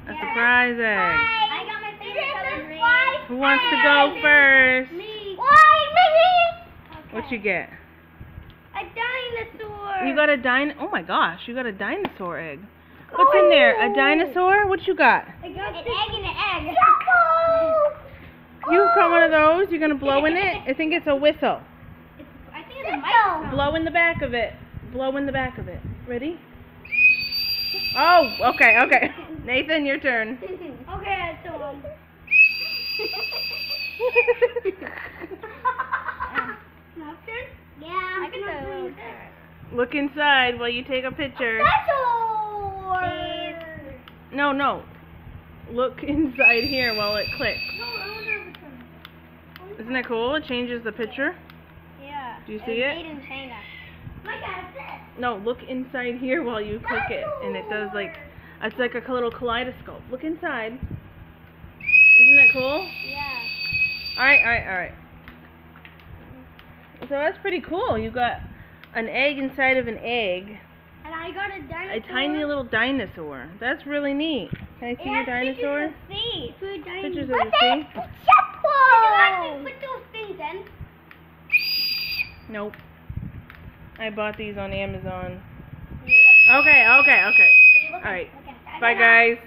A surprise egg. I got my favorite color green. Who wants to go first? Me. Okay. What you get? A dinosaur. You got a oh my gosh, you got a dinosaur egg. What's in there? A dinosaur? What you got? I got an egg and an egg. You got one of those? You're gonna blow in it? I think it's a whistle. I think it's a microphone. Blow in the back of it. Blow in the back of it. Ready? Oh, okay. Nathan, your turn. Okay, so yeah, I can do it. Look inside while you take a picture. No. Look inside here while it clicks. Isn't that cool? It changes the picture. Yeah. Do you see it? Made in China. My God, it's this. No, look inside here while you click it, and it does it's like a little kaleidoscope. Look inside. Isn't that cool? Yeah. All right. So that's pretty cool. You got an egg inside of an egg. And I got a dinosaur. A tiny little dinosaur. That's really neat. Can I see your dinosaur? Pictures of the sea? Did you actually put those things in? Nope. I bought these on Amazon. Okay. All right. Bye, guys.